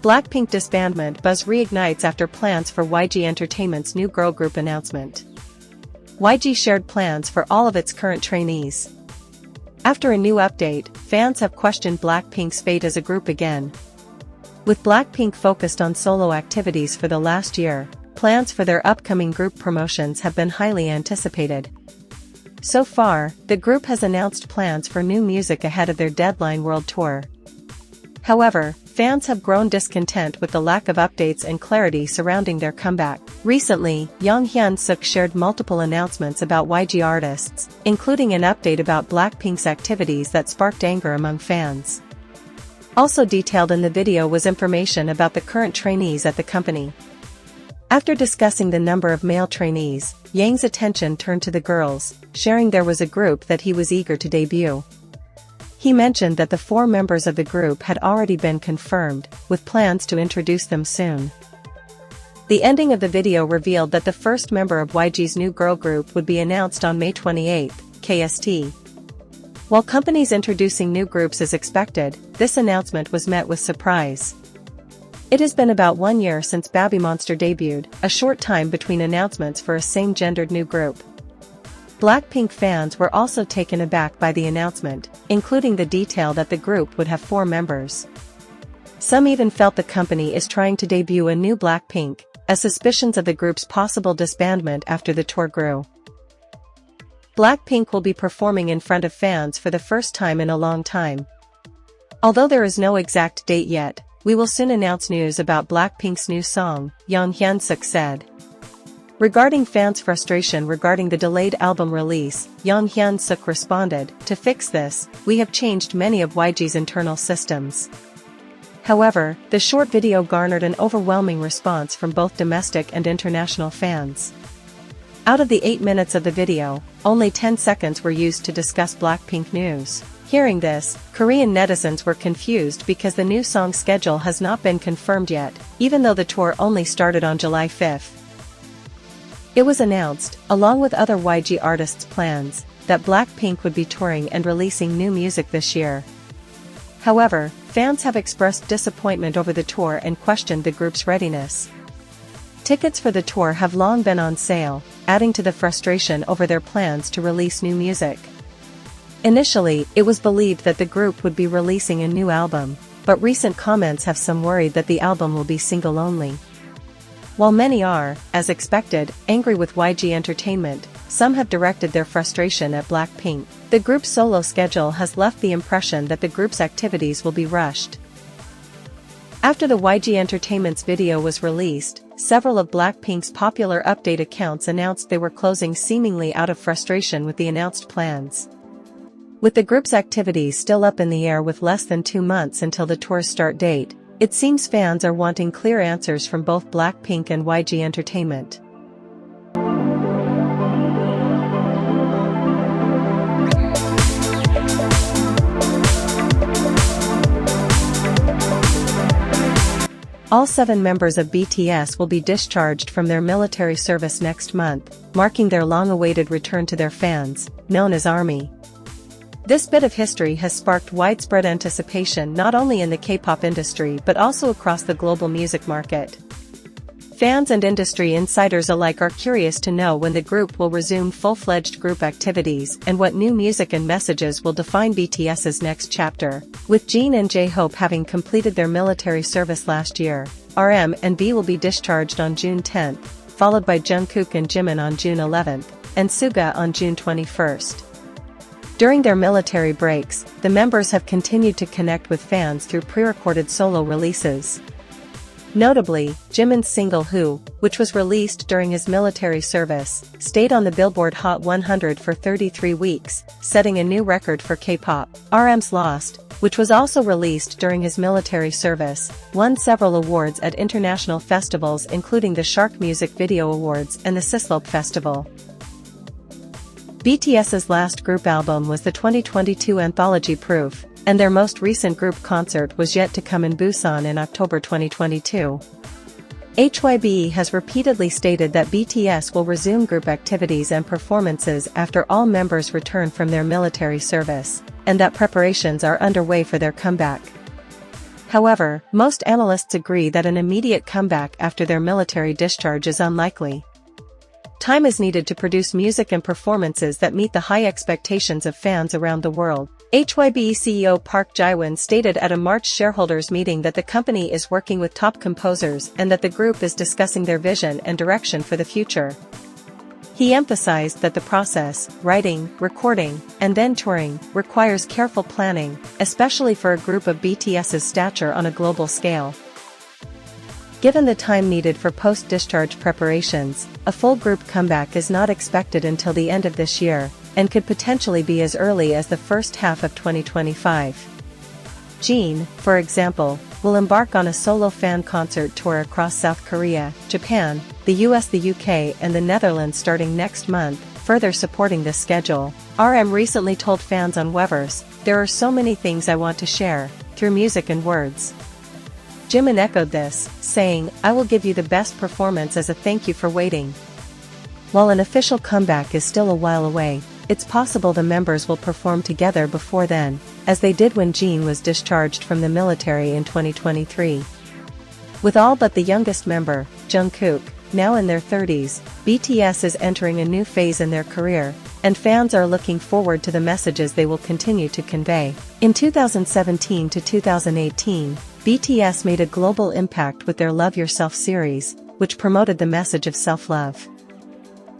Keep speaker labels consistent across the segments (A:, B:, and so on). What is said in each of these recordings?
A: Blackpink disbandment buzz reignites after plans for YG Entertainment's new girl group announcement. YG shared plans for all of its current trainees. After a new update, fans have questioned Blackpink's fate as a group again. With Blackpink focused on solo activities for the last year, plans for their upcoming group promotions have been highly anticipated. So far, the group has announced plans for new music ahead of their deadline world tour. However, fans have grown discontent with the lack of updates and clarity surrounding their comeback. Recently, Young Hyun-suk shared multiple announcements about YG artists, including an update about Blackpink's activities that sparked anger among fans. Also detailed in the video was information about the current trainees at the company. After discussing the number of male trainees, Yang's attention turned to the girls, sharing there was a group that he was eager to debut. He mentioned that the 4 members of the group had already been confirmed, with plans to introduce them soon. The ending of the video revealed that the first member of YG's new girl group would be announced on May 28, KST. While companies introducing new groups is expected, this announcement was met with surprise. It has been about 1 year since Baby Monster debuted, a short time between announcements for a same-gendered new group. Blackpink fans were also taken aback by the announcement, including the detail that the group would have 4 members. Some even felt the company is trying to debut a new Blackpink, as suspicions of the group's possible disbandment after the tour grew. Blackpink will be performing in front of fans for the first time in a long time. Although there is no exact date yet, we will soon announce news about Blackpink's new song, Young Hyun-suk said. Regarding fans' frustration regarding the delayed album release, Young Hyun-suk responded, "To fix this, we have changed many of YG's internal systems." However, the short video garnered an overwhelming response from both domestic and international fans. Out of the 8 minutes of the video, only 10 seconds were used to discuss Blackpink news. Hearing this, Korean netizens were confused because the new song schedule has not been confirmed yet, even though the tour only started on July 5. It was announced, along with other YG artists' plans, that Blackpink would be touring and releasing new music this year. However, fans have expressed disappointment over the tour and questioned the group's readiness. Tickets for the tour have long been on sale, adding to the frustration over their plans to release new music. Initially, it was believed that the group would be releasing a new album, but recent comments have some worried that the album will be single-only. While many are, as expected, angry with YG Entertainment, some have directed their frustration at Blackpink. The group's solo schedule has left the impression that the group's activities will be rushed. After the YG Entertainment's video was released, several of Blackpink's popular update accounts announced they were closing seemingly out of frustration with the announced plans. With the group's activities still up in the air with less than 2 months until the tour's start date, it seems fans are wanting clear answers from both Blackpink and YG Entertainment. All 7 members of BTS will be discharged from their military service next month, marking their long-awaited return to their fans, known as ARMY. This bit of history has sparked widespread anticipation not only in the K-pop industry but also across the global music market. Fans and industry insiders alike are curious to know when the group will resume full-fledged group activities and what new music and messages will define BTS's next chapter. With Jin and J-Hope having completed their military service last year, RM and B will be discharged on June 10, followed by Jungkook and Jimin on June 11, and Suga on June 21. During their military breaks, the members have continued to connect with fans through pre-recorded solo releases. Notably, Jimin's single Who, which was released during his military service, stayed on the Billboard Hot 100 for 33 weeks, setting a new record for K-pop. RM's Lost, which was also released during his military service, won several awards at international festivals including the Shark Music Video Awards and the Sislop Festival. BTS's last group album was the 2022 anthology Proof, and their most recent group concert was yet to come in Busan in October 2022. HYBE has repeatedly stated that BTS will resume group activities and performances after all members return from their military service, and that preparations are underway for their comeback. However, most analysts agree that an immediate comeback after their military discharge is unlikely. Time is needed to produce music and performances that meet the high expectations of fans around the world. HYBE CEO Park Ji-won stated at a March shareholders meeting that the company is working with top composers and that the group is discussing their vision and direction for the future. He emphasized that the process, writing, recording, and then touring, requires careful planning, especially for a group of BTS's stature on a global scale. Given the time needed for post-discharge preparations, a full group comeback is not expected until the end of this year, and could potentially be as early as the first half of 2025. Jin, for example, will embark on a solo fan concert tour across South Korea, Japan, the US, the UK, and the Netherlands starting next month, further supporting this schedule. RM recently told fans on Weverse, "There are so many things I want to share, through music and words." Jimin echoed this, saying, "I will give you the best performance as a thank you for waiting." While an official comeback is still a while away, it's possible the members will perform together before then, as they did when Jin was discharged from the military in 2023. With all but the youngest member, Jungkook, now in their 30s, BTS is entering a new phase in their career, and fans are looking forward to the messages they will continue to convey. In 2017 to 2018, BTS made a global impact with their Love Yourself series, which promoted the message of self-love.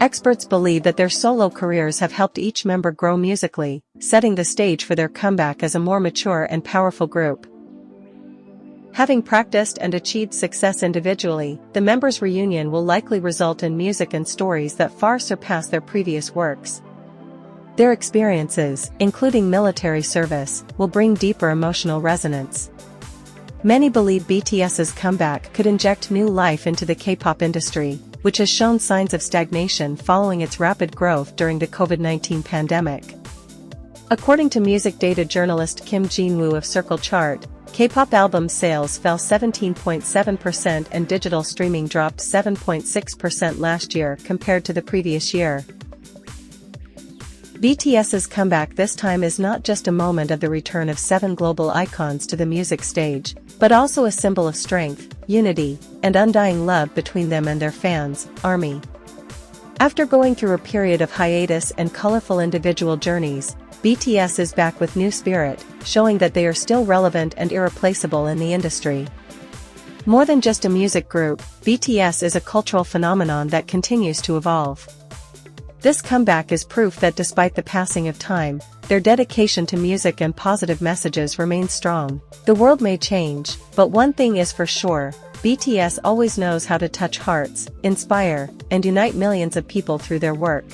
A: Experts believe that their solo careers have helped each member grow musically, setting the stage for their comeback as a more mature and powerful group. Having practiced and achieved success individually, the members' reunion will likely result in music and stories that far surpass their previous works. Their experiences, including military service, will bring deeper emotional resonance. Many believe BTS's comeback could inject new life into the K-pop industry, which has shown signs of stagnation following its rapid growth during the COVID-19 pandemic. According to music data journalist Kim Jin-woo of Circle Chart, K-pop album sales fell 17.7% and digital streaming dropped 7.6% last year compared to the previous year. BTS's comeback this time is not just a moment of the return of 7 global icons to the music stage, but also a symbol of strength, unity, and undying love between them and their fans, ARMY. After going through a period of hiatus and colorful individual journeys, BTS is back with new spirit, showing that they are still relevant and irreplaceable in the industry. More than just a music group, BTS is a cultural phenomenon that continues to evolve. This comeback is proof that despite the passing of time, their dedication to music and positive messages remains strong. The world may change, but one thing is for sure, BTS always knows how to touch hearts, inspire, and unite millions of people through their work.